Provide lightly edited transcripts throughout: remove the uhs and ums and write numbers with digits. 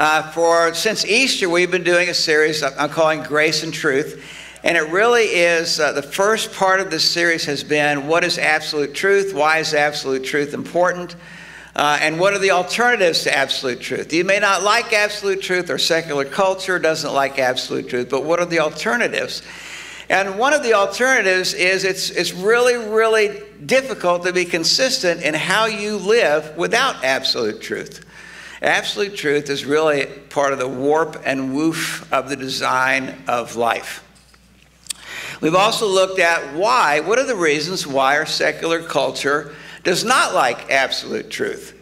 Since Easter, we've been doing a series I'm calling Grace and Truth. And it really is, the first part of this series has been, what is absolute truth? Why is absolute truth important? And what are the alternatives to absolute truth? You may not like absolute truth, or secular culture doesn't like absolute truth, but what are the alternatives? And one of the alternatives is it's really, really difficult to be consistent in how you live without absolute truth. Absolute truth is really part of the warp and woof of the design of life. We've also looked at what are the reasons why our secular culture does not like absolute truth.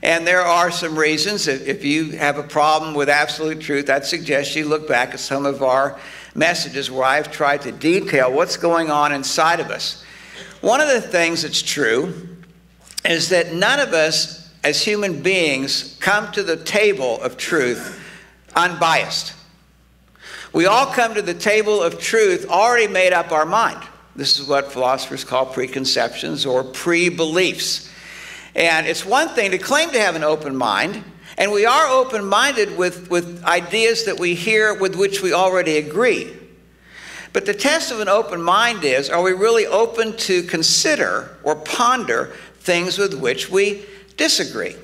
And there are some reasons. If you have a problem with absolute truth, I'd suggest you look back at some of our messages where I've tried to detail what's going on inside of us. One of the things that's true is that none of us as human beings come to the table of truth unbiased. We all come to the table of truth already made up our mind. This is what philosophers call preconceptions or pre-beliefs. And it's one thing to claim to have an open mind, and we are open-minded with ideas that we hear with which we already agree. But the test of an open mind is, are we really open to consider or ponder things with which we disagree?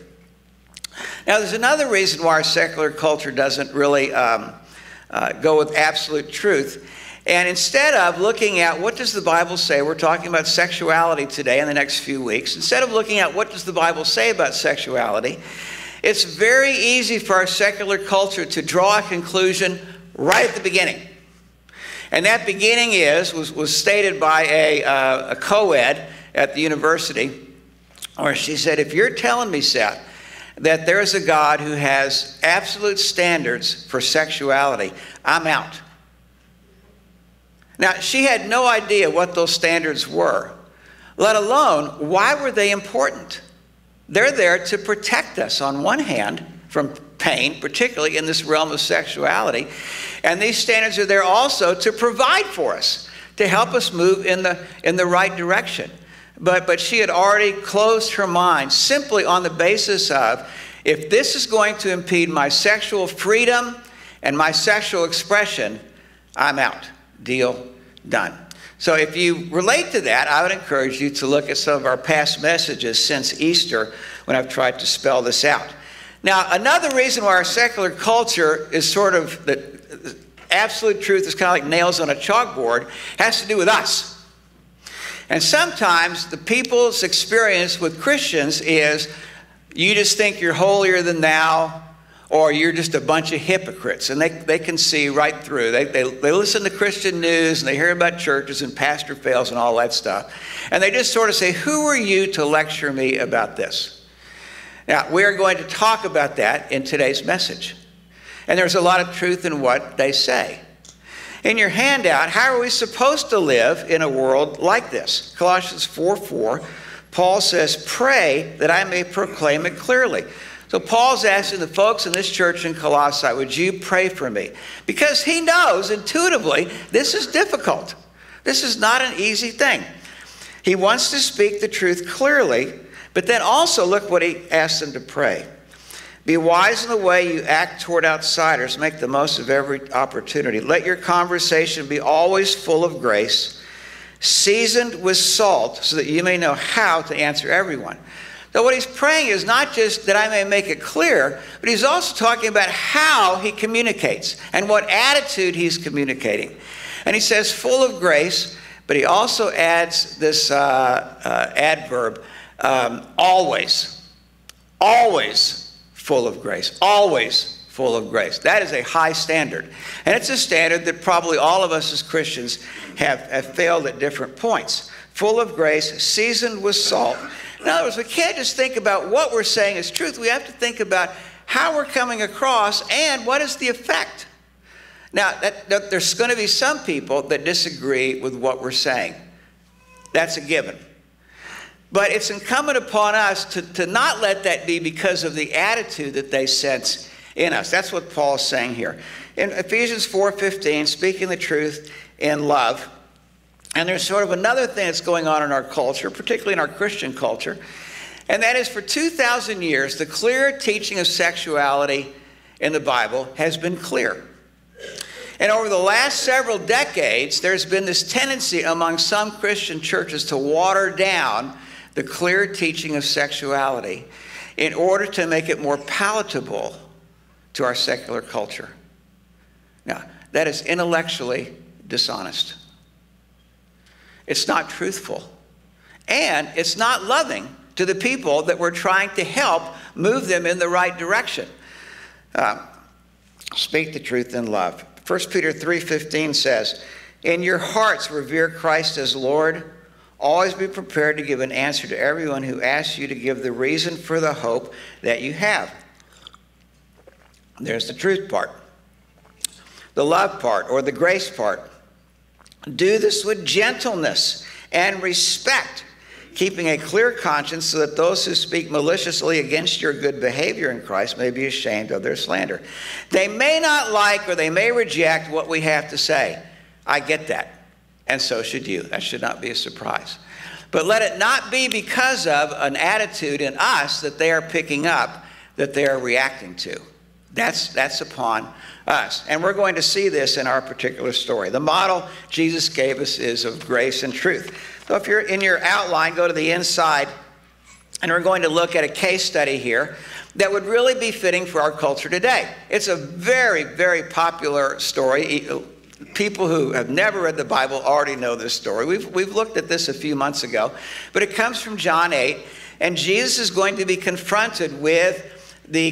Now, there's another reason why our secular culture doesn't really go with absolute truth. And instead of looking at what does the Bible say, we're talking about sexuality today in the next few weeks. Instead of looking at what does the Bible say about sexuality, it's very easy for our secular culture to draw a conclusion right at the beginning. And that beginning was stated by a co-ed at the university, where she said, if you're telling me, Seth, that there's a God who has absolute standards for sexuality, I'm out. Now, she had no idea what those standards were, let alone why were they important. They're there to protect us, on one hand, from pain, particularly in this realm of sexuality. And these standards are there also to provide for us, to help us move in the right direction. But she had already closed her mind simply on the basis of, if this is going to impede my sexual freedom and my sexual expression, I'm out. Deal done. So if you relate to that, I would encourage you to look at some of our past messages since Easter when I've tried to spell this out. Now, another reason why our secular culture is sort of, the absolute truth is kind of like nails on a chalkboard, has to do with us. And sometimes the people's experience with Christians is, you just think you're holier than thou, or you're just a bunch of hypocrites. And they can see right through. They listen to Christian news, and they hear about churches and pastor fails and all that stuff. And they just sort of say, who are you to lecture me about this? Now, we're going to talk about that in today's message. And there's a lot of truth in what they say. In your handout, how are we supposed to live in a world like this? Colossians 4:4, Paul says, pray that I may proclaim it clearly. So Paul's asking the folks in this church in Colossae, would you pray for me? Because he knows intuitively this is difficult. This is not an easy thing. He wants to speak the truth clearly, but then also look what he asks them to pray. Be wise in the way you act toward outsiders. Make the most of every opportunity. Let your conversation be always full of grace, seasoned with salt, so that you may know how to answer everyone. So what he's praying is not just that I may make it clear, but he's also talking about how he communicates and what attitude he's communicating. And he says full of grace, but he also adds this adverb, always. Always full of grace. Always full of grace. That is a high standard. And it's a standard that probably all of us as Christians have failed at different points. Full of grace, seasoned with salt. In other words, we can't just think about what we're saying is truth. We have to think about how we're coming across and what is the effect. Now, there's going to be some people that disagree with what we're saying. That's a given. But it's incumbent upon us to not let that be because of the attitude that they sense in us. That's what Paul's saying here. In Ephesians 4:15, speaking the truth in love. And there's sort of another thing that's going on in our culture, particularly in our Christian culture. And that is, for 2,000 years, the clear teaching of sexuality in the Bible has been clear. And over the last several decades, there's been this tendency among some Christian churches to water down the clear teaching of sexuality in order to make it more palatable to our secular culture. Now, that is intellectually dishonest. It's not truthful. And it's not loving to the people that we're trying to help move them in the right direction. Speak the truth in love. 1 Peter 3:15 says, "In your hearts revere Christ as Lord. Always be prepared to give an answer to everyone who asks you to give the reason for the hope that you have." There's the truth part. The love part, or the grace part. Do this with gentleness and respect, keeping a clear conscience, so that those who speak maliciously against your good behavior in Christ may be ashamed of their slander. They may not like or they may reject what we have to say. I get that. And so should you. That should not be a surprise. But let it not be because of an attitude in us that they are picking up, that they are reacting to. That's upon us. And we're going to see this in our particular story. The model Jesus gave us is of grace and truth. So if you're in your outline, go to the inside, and we're going to look at a case study here that would really be fitting for our culture today. It's a very, very popular story. People who have never read the Bible already know this story. We've looked at this a few months ago, but it comes from John 8, and Jesus is going to be confronted with the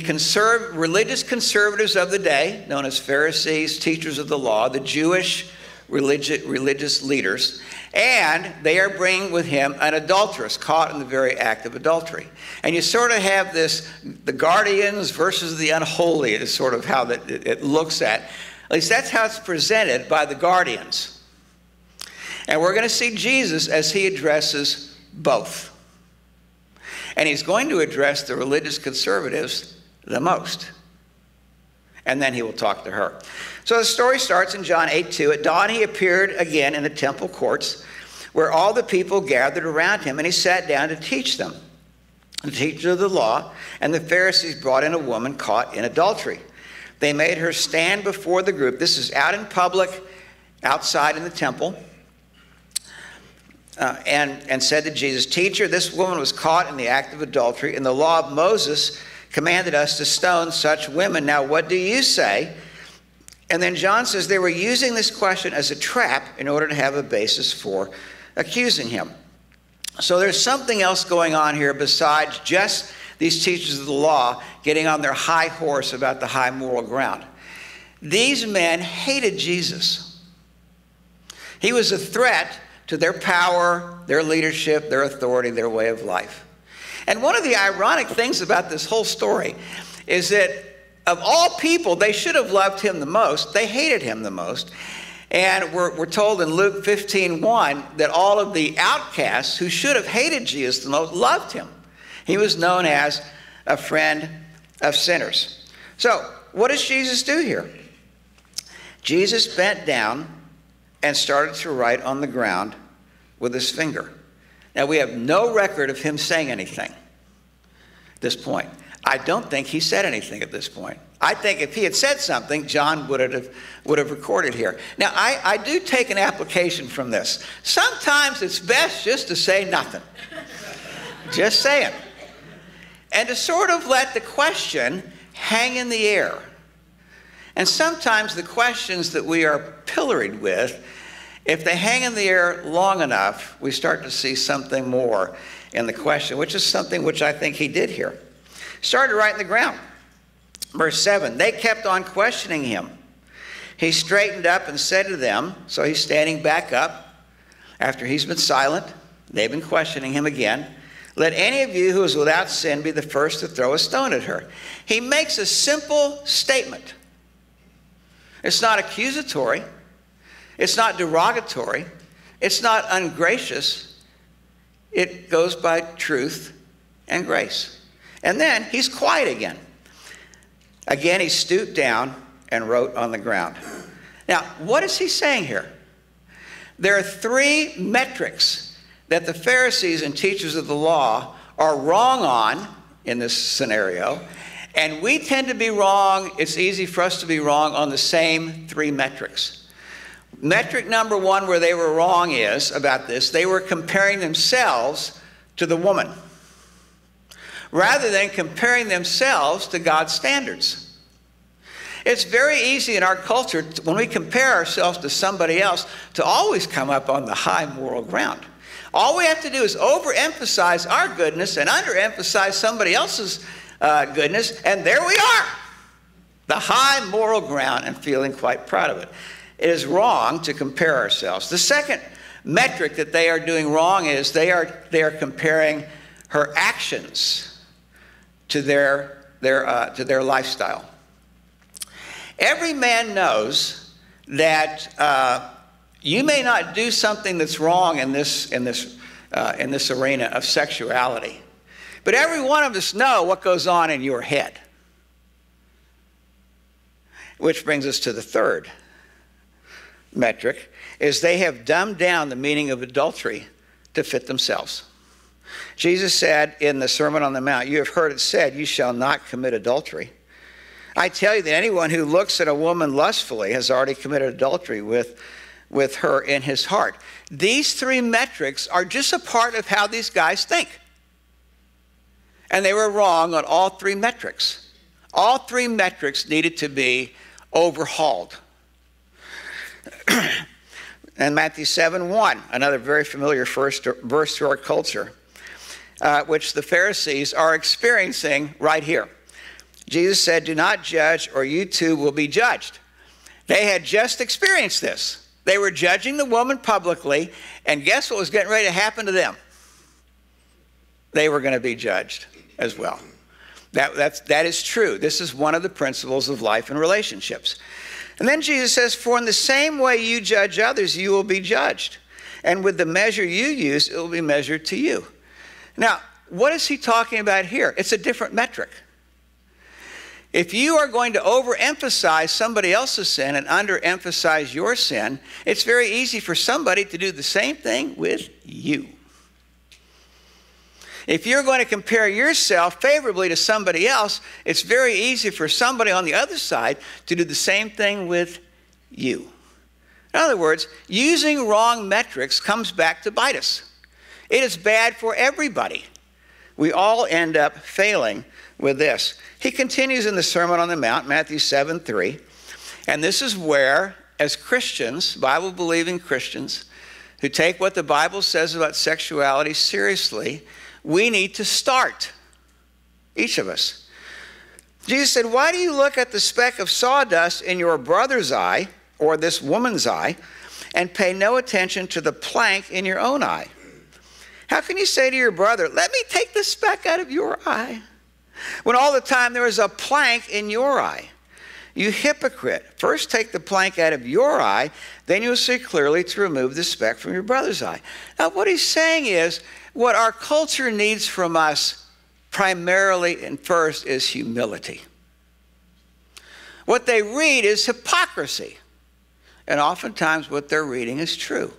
religious conservatives of the day, known as Pharisees, teachers of the law, the Jewish religious leaders, and they are bringing with him an adulteress caught in the very act of adultery. And you sort of have this, the guardians versus the unholy is sort of how it looks at. At least that's how it's presented by the guardians. And we're going to see Jesus as he addresses both. And he's going to address the religious conservatives the most. And then he will talk to her. So the story starts in John 8:2. At dawn he appeared again in the temple courts, where all the people gathered around him, and he sat down to teach them. The teachers of the law and the Pharisees brought in a woman caught in adultery. They made her stand before the group. This is out in public, outside in the temple. And said to Jesus, "Teacher, this woman was caught in the act of adultery, and the law of Moses commanded us to stone such women. Now, what do you say?" And then John says they were using this question as a trap in order to have a basis for accusing him. So there's something else going on here besides just these teachers of the law getting on their high horse about the high moral ground. These men hated Jesus. He was a threat to their power, their leadership, their authority, their way of life. And one of the ironic things about this whole story is that of all people, they should have loved him the most. They hated him the most. And we're told in Luke 15:1 that all of the outcasts who should have hated Jesus the most loved him. He was known as a friend of sinners. So what does Jesus do here? Jesus bent down and started to write on the ground with his finger. Now, we have no record of him saying anything at this point. I don't think he said anything at this point. I think if he had said something, John would have recorded here. Now, I do take an application from this. Sometimes it's best just to say nothing. Just saying. And to sort of let the question hang in the air. And sometimes the questions that we are pilloried with, if they hang in the air long enough, we start to see something more in the question, which is something which I think he did here. Started right in the ground. Verse 7, they kept on questioning him. He straightened up and said to them, so he's standing back up after he's been silent. They've been questioning him again. Let any of you who is without sin be the first to throw a stone at her. He makes a simple statement. It's not accusatory. It's not derogatory. It's not ungracious. It goes by truth and grace. And then he's quiet again. Again, he stooped down and wrote on the ground. Now, what is he saying here? There are three metrics that the Pharisees and teachers of the law are wrong on in this scenario. And we tend to be wrong. It's easy for us to be wrong on the same three metrics. Metric number one where they were wrong is about this, they were comparing themselves to the woman rather than comparing themselves to God's standards. It's very easy in our culture, when we compare ourselves to somebody else, to always come up on the high moral ground. All we have to do is overemphasize our goodness and underemphasize somebody else's goodness, and there we are, the high moral ground, and feeling quite proud of it. It is wrong to compare ourselves. The second metric that they are doing wrong is they are comparing her actions to their lifestyle. Every man knows that you may not do something that's wrong in this arena of sexuality, but every one of us know what goes on in your head. Which brings us to the third metric, is they have dumbed down the meaning of adultery to fit themselves. Jesus said in the Sermon on the Mount, "You have heard it said, you shall not commit adultery. I tell you that anyone who looks at a woman lustfully has already committed adultery with her in his heart." These three metrics are just a part of how these guys think. And they were wrong on all three metrics. All three metrics needed to be overhauled. And Matthew 7:1, another very familiar verse to our culture, which the Pharisees are experiencing right here. Jesus said, "Do not judge, or you too will be judged." They had just experienced this. They were judging the woman publicly, and guess what was getting ready to happen to them? They were going to be judged as well. That is true. This is one of the principles of life and relationships. And then Jesus says, "For in the same way you judge others, you will be judged. And with the measure you use, it will be measured to you." Now, what is he talking about here? It's a different metric. If you are going to overemphasize somebody else's sin and underemphasize your sin, it's very easy for somebody to do the same thing with you. If you're going to compare yourself favorably to somebody else, it's very easy for somebody on the other side to do the same thing with you. In other words, using wrong metrics comes back to bite us. It is bad for everybody. We all end up failing with this. He continues in the Sermon on the Mount, Matthew 7:3, and this is where, as Christians, Bible-believing Christians, who take what the Bible says about sexuality seriously, we need to start, each of us. Jesus said, "Why do you look at the speck of sawdust in your brother's eye, or this woman's eye, and pay no attention to the plank in your own eye? How can you say to your brother, 'Let me take the speck out of your eye,' when all the time there is a plank in your eye? You hypocrite, first take the plank out of your eye, then you'll see clearly to remove the speck from your brother's eye." Now, what he's saying is, what our culture needs from us primarily and first is humility. What they read is hypocrisy. And oftentimes what they're reading is true.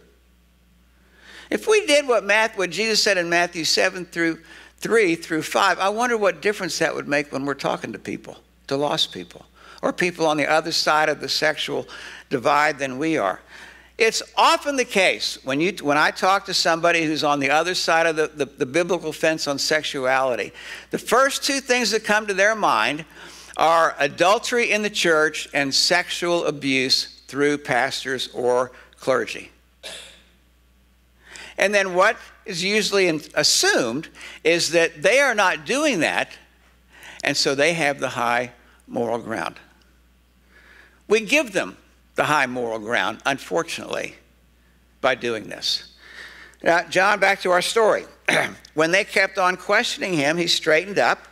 If we did what Jesus said in Matthew 7:3-5, I wonder what difference that would make when we're talking to people, to lost people, or people on the other side of the sexual divide than we are. It's often the case when I talk to somebody who's on the other side of the biblical fence on sexuality, the first two things that come to their mind are adultery in the church and sexual abuse through pastors or clergy. And then what is usually assumed is that they are not doing that, and so they have the high moral ground. We give them the high moral ground, unfortunately, by doing this. Now, John, back to our story. When they kept on questioning him, he straightened up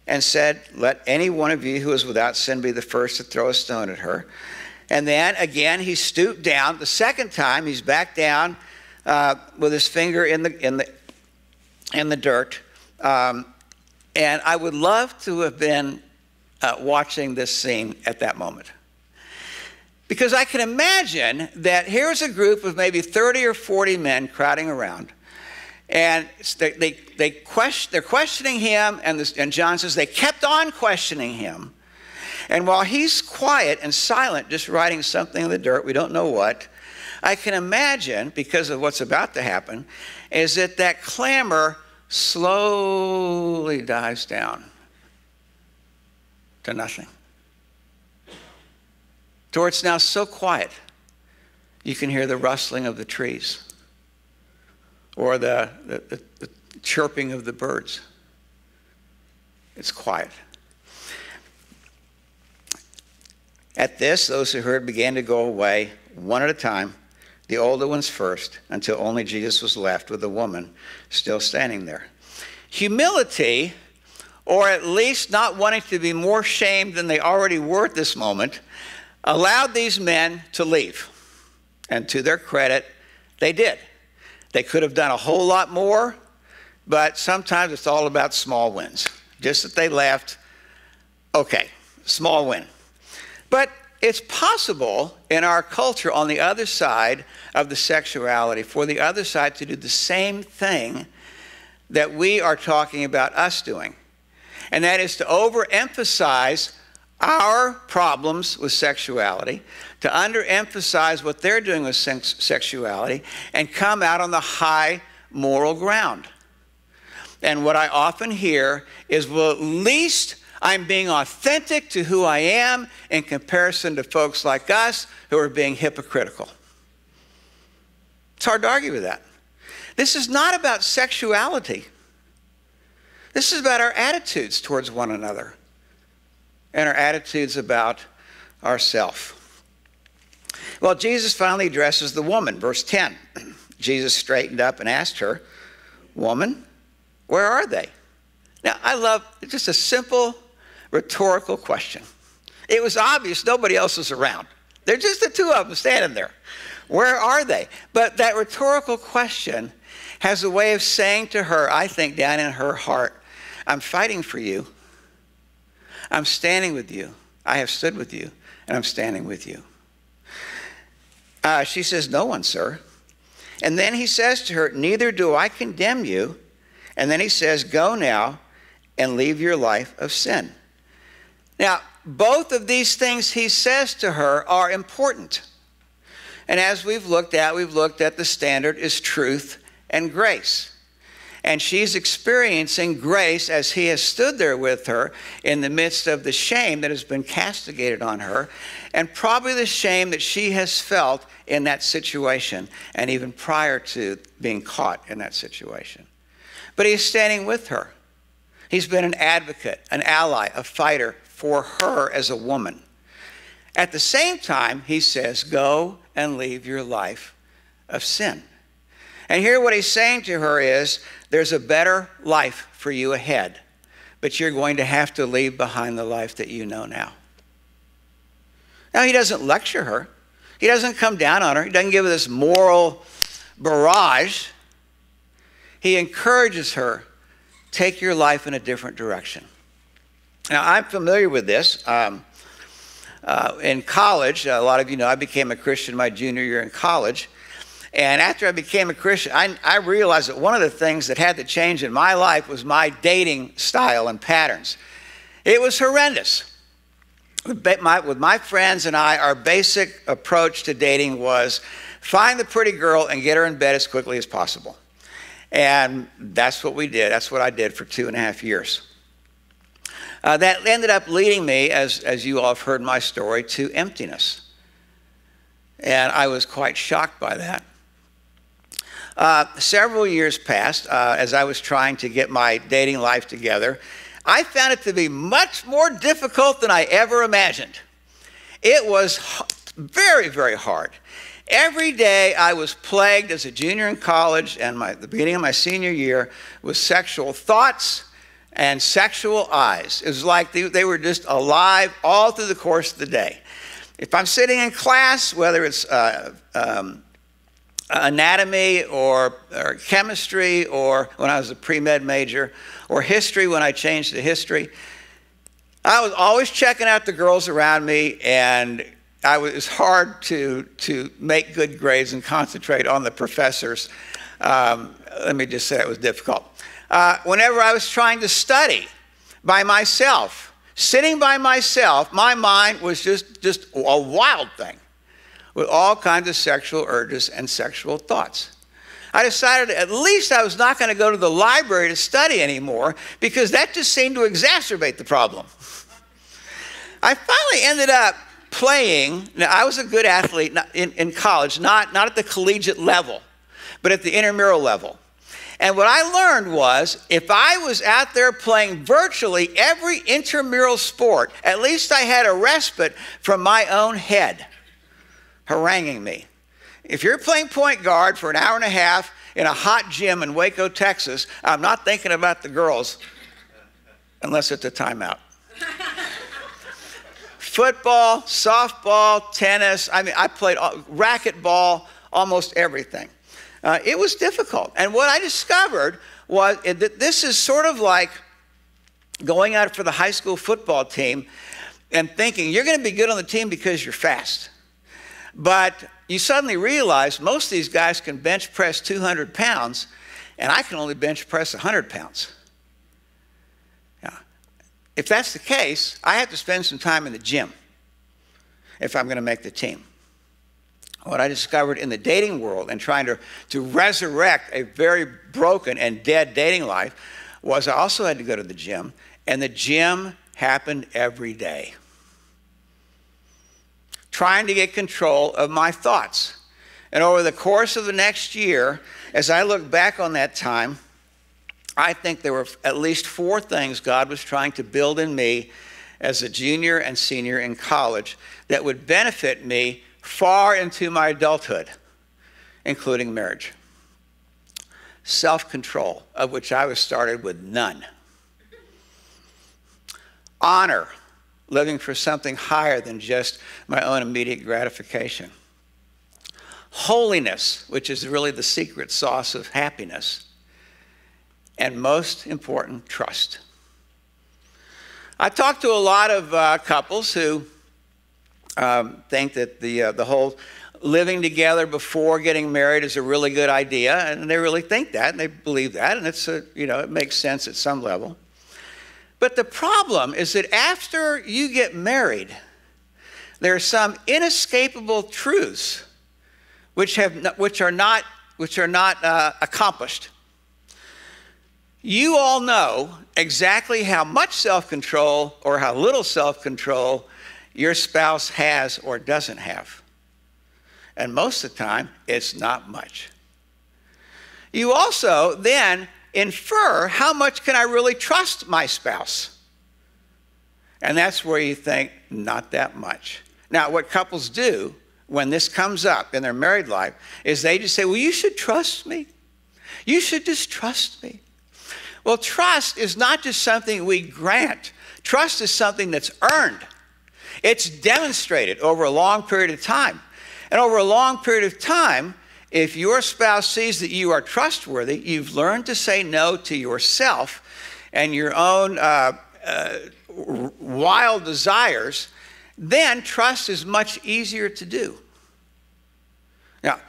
and said, "Let any one of you who is without sin be the first to throw a stone at her." And then, again, he stooped down. The second time, he's back down with his finger in the dirt. And I would love to have been watching this scene at that moment. Because I can imagine that here's a group of maybe 30 or 40 men crowding around. And they're questioning him, and John says they kept on questioning him. And while he's quiet and silent, just writing something in the dirt, we don't know what, I can imagine, because of what's about to happen, is that clamor slowly dies down to nothing. To where it's now so quiet, you can hear the rustling of the trees or the chirping of the birds. It's quiet. At this, those who heard began to go away, one at a time, the older ones first, until only Jesus was left with the woman still standing there. Humility, or at least not wanting to be more shamed than they already were at this moment, allowed these men to leave. And to their credit, they did. They could have done a whole lot more, but sometimes it's all about small wins. Just that they left, okay, small win. But it's possible in our culture on the other side of the sexuality for the other side to do the same thing that we are talking about us doing. And that is to overemphasize our problems with sexuality, to underemphasize what they're doing with sexuality, and come out on the high moral ground. And what I often hear is, well, at least I'm being authentic to who I am in comparison to folks like us who are being hypocritical. It's hard to argue with that. This is not about sexuality. This is about our attitudes towards one another and our attitudes about ourselves. Well, Jesus finally addresses the woman. Verse 10, Jesus straightened up and asked her, "Woman, where are they?" Now, I love just a simple rhetorical question. It was obvious nobody else was around. They're just the two of them standing there. Where are they? But that rhetorical question has a way of saying to her, I think down in her heart, I'm fighting for you. I'm standing with you. I have stood with you, and I'm standing with you. She says, "No one, sir." And then he says to her, "Neither do I condemn you." And then he says, "Go now and leave your life of sin." Now, both of these things he says to her are important. And as we've looked at the standard is truth and grace. And she's experiencing grace as he has stood there with her in the midst of the shame that has been castigated on her, and probably the shame that she has felt in that situation and even prior to being caught in that situation. But he's standing with her. He's been an advocate, an ally, a fighter for her as a woman. At the same time, he says, "Go and leave your life of sin." And here what he's saying to her is, there's a better life for you ahead, but you're going to have to leave behind the life that you know now. Now, he doesn't lecture her. He doesn't come down on her. He doesn't give her this moral barrage. He encourages her, take your life in a different direction. Now, I'm familiar with this. In college, a lot of you know, I became a Christian my junior year in college. And after I became a Christian, I realized that one of the things that had to change in my life was my dating style and patterns. It was horrendous. With my friends and I, our basic approach to dating was find the pretty girl and get her in bed as quickly as possible. And that's what we did. That's what I did for 2.5 years. That ended up leading me, as you all have heard my story, to emptiness. And I was quite shocked by that. Several years passed as I was trying to get my dating life together. I found it to be much more difficult than I ever imagined. It was very, very hard. Every day I was plagued as a junior in college and the beginning of my senior year with sexual thoughts and sexual eyes. It was like they were just alive all through the course of the day. If I'm sitting in class, whether it's anatomy or chemistry, or when I was a pre-med major, or history when I changed to history, I was always checking out the girls around me, and it was hard to make good grades and concentrate on the professors Let me just say it was difficult. Whenever I was trying to study by myself, sitting by myself, my mind was just a wild thing with all kinds of sexual urges and sexual thoughts. I decided at least I was not going to go to the library to study anymore because that just seemed to exacerbate the problem. I finally ended up playing. Now, I was a good athlete in college, not at the collegiate level, but at the intramural level. And what I learned was if I was out there playing virtually every intramural sport, at least I had a respite from my own head haranguing me. If you're playing point guard for an hour and a half in a hot gym in Waco, Texas, I'm not thinking about the girls unless it's a timeout. Football, softball, tennis, I played racquetball, almost everything. It was difficult. And what I discovered was that this is sort of like going out for the high school football team and thinking you're going to be good on the team because you're fast. But you suddenly realize most of these guys can bench press 200 pounds, and I can only bench press 100 pounds. Yeah. If that's the case, I have to spend some time in the gym if I'm going to make the team. What I discovered in the dating world and trying to resurrect a very broken and dead dating life was I also had to go to the gym, and the gym happened every day. Trying to get control of my thoughts. And over the course of the next year, as I look back on that time, I think there were at least 4 things God was trying to build in me as a junior and senior in college that would benefit me far into my adulthood, including marriage. Self-control, of which I was started with none. Honor, living for something higher than just my own immediate gratification. Holiness, which is really the secret sauce of happiness. And most important, trust. I talked to a lot of couples who think that the whole living together before getting married is a really good idea, and they really think that, and they believe that, and it makes sense at some level. But the problem is that after you get married, there are some inescapable truths which are not accomplished. You all know exactly how much self-control or how little self-control your spouse has or doesn't have. And most of the time, it's not much. You also then infer how much can I really trust my spouse? And that's where you think, not that much. Now, what couples do when this comes up in their married life is they just say, well, you should trust me. You should just trust me. Well, trust is not just something we grant. Trust is something that's earned. It's demonstrated over a long period of time. And over a long period of time, if your spouse sees that you are trustworthy, you've learned to say no to yourself and your own wild desires, then trust is much easier to do. Now,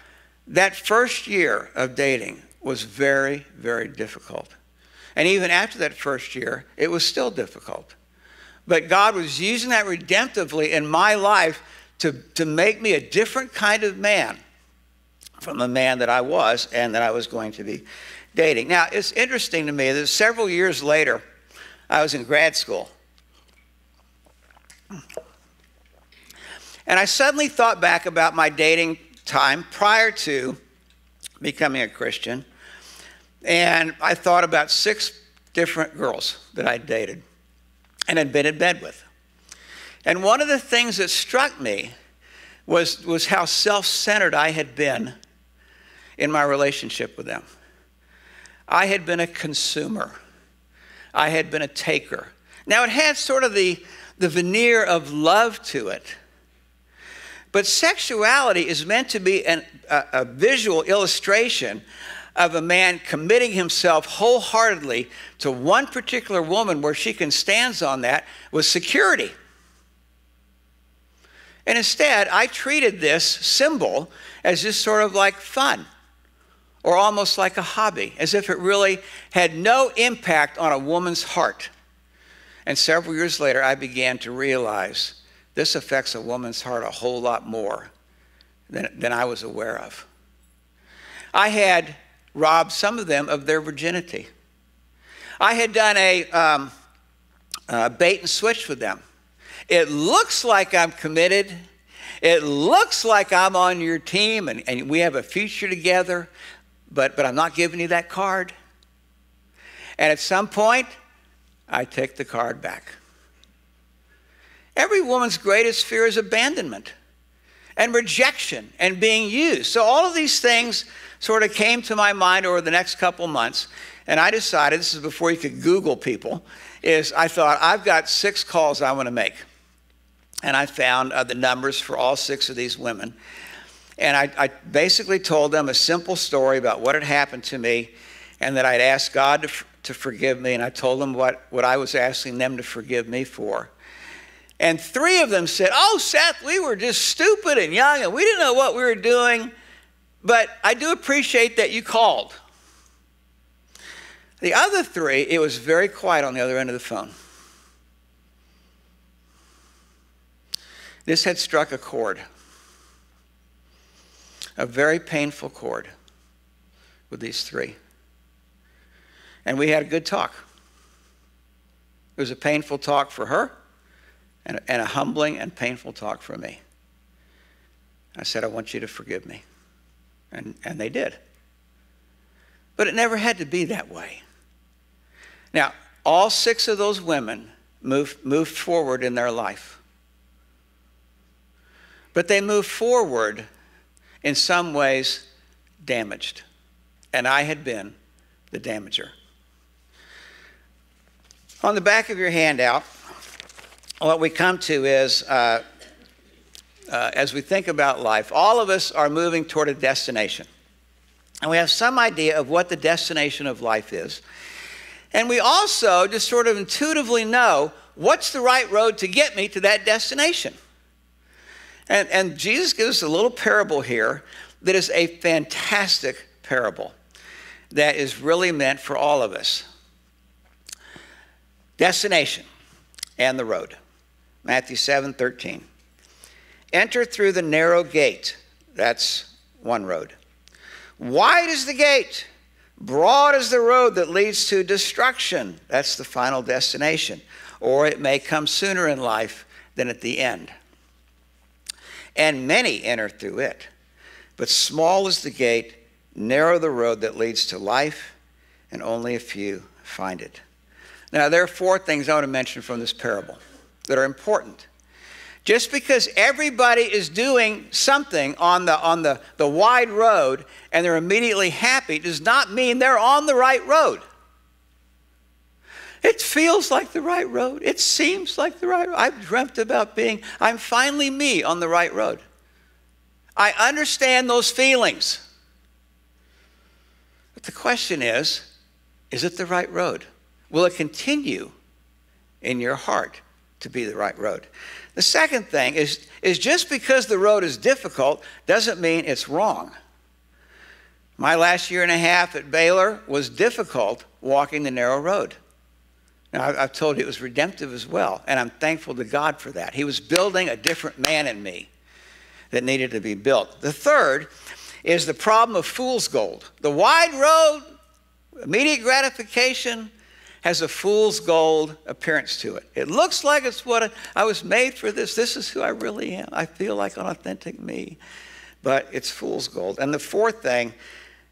that first year of dating was very, very difficult. And even after that first year, it was still difficult. But God was using that redemptively in my life to make me a different kind of man from the man that I was and that I was going to be dating. Now, it's interesting to me that several years later, I was in grad school. And I suddenly thought back about my dating time prior to becoming a Christian. And I thought about 6 different girls that I dated and had been in bed with. And one of the things that struck me was how self-centered I had been in my relationship with them. I had been a consumer. I had been a taker. Now, it had sort of the veneer of love to it. But sexuality is meant to be a visual illustration of a man committing himself wholeheartedly to one particular woman where she can stand on that with security. And instead, I treated this symbol as just sort of like fun. or almost like a hobby, as if it really had no impact on a woman's heart. And several years later, I began to realize this affects a woman's heart a whole lot more than I was aware of. I had robbed some of them of their virginity. I had done a bait and switch with them. It looks like I'm committed. It looks like I'm on your team and we have a future together, but I'm not giving you that card. And at some point, I take the card back. Every woman's greatest fear is abandonment and rejection and being used. So all of these things sort of came to my mind over the next couple months, and I decided, this is before you could Google people, I thought, I've got 6 calls I want to make. And I found the numbers for all 6 of these women. And I basically told them a simple story about what had happened to me and that I'd asked God to forgive me. And I told them what I was asking them to forgive me for. And 3 of them said, oh, Seth, we were just stupid and young and we didn't know what we were doing. But I do appreciate that you called. The other 3, it was very quiet on the other end of the phone. This had struck a chord, a very painful chord with these 3. And we had a good talk. It was a painful talk for her and a humbling and painful talk for me. I said, I want you to forgive me. And they did. But it never had to be that way. Now, all 6 of those women moved forward in their life. But they moved forward in some ways damaged. And I had been the damager. On the back of your handout, what we come to is, as we think about life, all of us are moving toward a destination. And we have some idea of what the destination of life is. And we also just sort of intuitively know what's the right road to get me to that destination. And Jesus gives us a little parable here that is a fantastic parable that is really meant for all of us. Destination and the road. Matthew 7:13. Enter through the narrow gate. That's one road. Wide is the gate. Broad is the road that leads to destruction. That's the final destination. Or it may come sooner in life than at the end. And many enter through it. But small is the gate, narrow the road that leads to life, and only a few find it. Now, there are 4 things I want to mention from this parable that are important. Just because everybody is doing something on the wide road and they're immediately happy does not mean they're on the right road. It feels like the right road. It seems like the right road. I've dreamt about I'm finally me on the right road. I understand those feelings. But the question is it the right road? Will it continue in your heart to be the right road? The second thing is just because the road is difficult doesn't mean it's wrong. My last 1.5 years at Baylor was difficult walking the narrow road. Now, I've told you it was redemptive as well, and I'm thankful to God for that. He was building a different man in me that needed to be built. The third is the problem of fool's gold. The wide road, immediate gratification, has a fool's gold appearance to it. It looks like it's what I was made for this. This is who I really am. I feel like an authentic me. But it's fool's gold. And the fourth thing,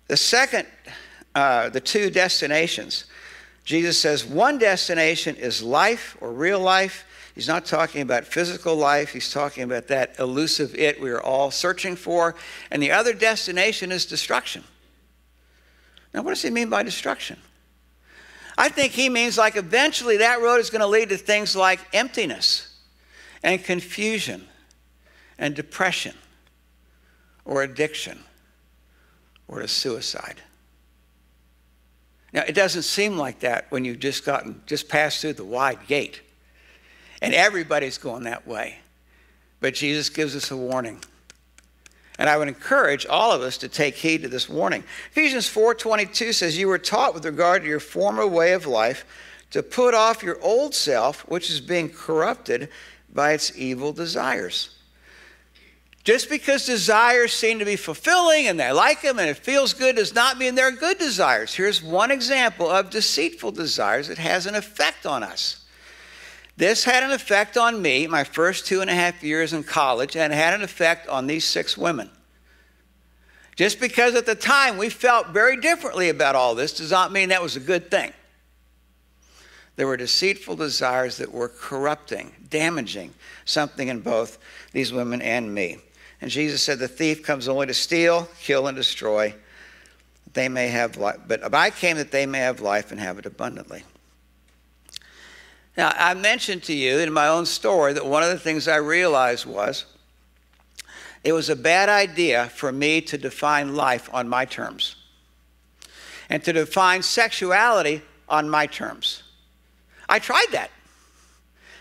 the 2 destinations. Jesus says one destination is life or real life. He's not talking about physical life. He's talking about that elusive it we are all searching for. And the other destination is destruction. Now, what does he mean by destruction? I think he means like eventually that road is going to lead to things like emptiness and confusion and depression or addiction or to suicide. Now, it doesn't seem like that when you've just passed through the wide gate. And everybody's going that way. But Jesus gives us a warning. And I would encourage all of us to take heed to this warning. Ephesians 4:22 says, you were taught with regard to your former way of life to put off your old self, which is being corrupted by its evil desires. Just because desires seem to be fulfilling and they like them and it feels good does not mean they're good desires. Here's one example of deceitful desires that has an effect on us. This had an effect on me my first 2.5 years in college, and it had an effect on these 6 women. Just because at the time we felt very differently about all this does not mean that was a good thing. There were deceitful desires that were corrupting, damaging something in both these women and me. And Jesus said, the thief comes only to steal, kill, and destroy. They may have life, but I came that they may have life and have it abundantly. Now, I mentioned to you in my own story that one of the things I realized was it was a bad idea for me to define life on my terms and to define sexuality on my terms. I tried that,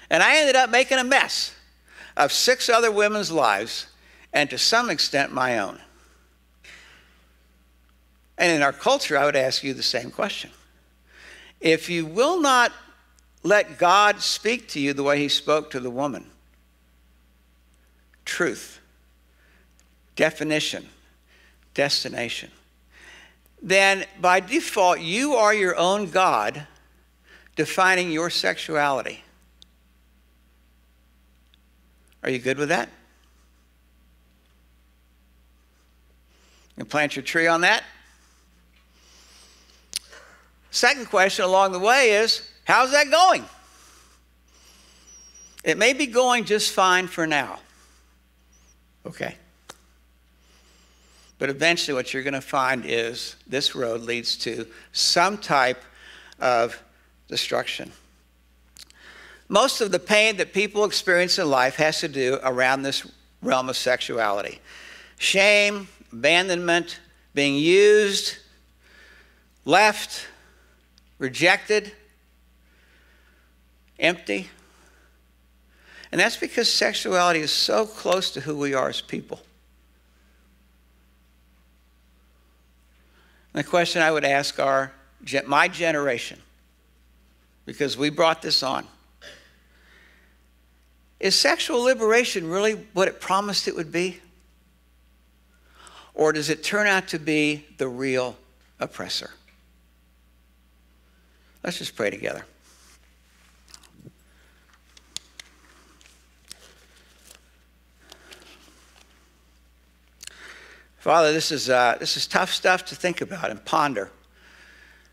and I ended up making a mess of 6 other women's lives, and to some extent my own. And in our culture, I would ask you the same question. If you will not let God speak to you the way he spoke to the woman, truth, definition, destination, then by default, you are your own God defining your sexuality. Are you good with that? You plant your tree on that? Second question along the way is, how's that going? It may be going just fine for now. Okay. But eventually what you're going to find is this road leads to some type of destruction. Most of the pain that people experience in life has to do around this realm of sexuality. Shame, abandonment, being used, left, rejected, empty. And that's because sexuality is so close to who we are as people. And the question I would ask my generation, because we brought this on, is sexual liberation really what it promised it would be? Or does it turn out to be the real oppressor? Let's just pray together. Father, this is tough stuff to think about and ponder,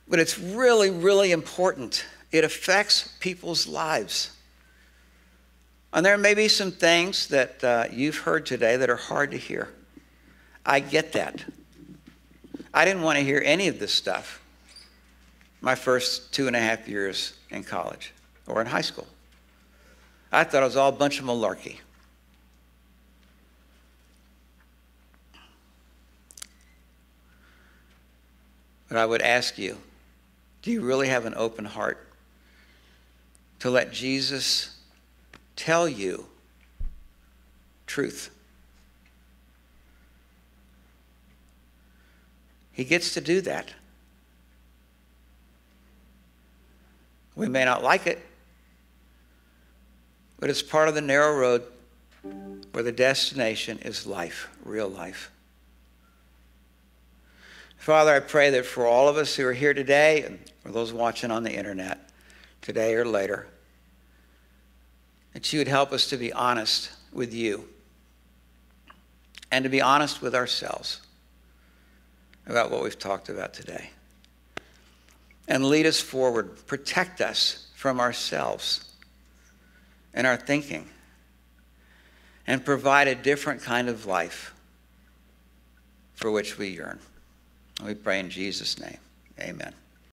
but it's really, really important. It affects people's lives. And there may be some things that you've heard today that are hard to hear. I get that. I didn't want to hear any of this stuff my first 2.5 years in college or in high school. I thought it was all a bunch of malarkey. But I would ask you, do you really have an open heart to let Jesus tell you truth? He gets to do that. We may not like it, but it's part of the narrow road where the destination is life, real life. Father, I pray that for all of us who are here today, and for those watching on the internet today or later, that you would help us to be honest with you and to be honest with ourselves about what we've talked about today. And lead us forward. Protect us from ourselves and our thinking. And provide a different kind of life for which we yearn. We pray in Jesus' name. Amen.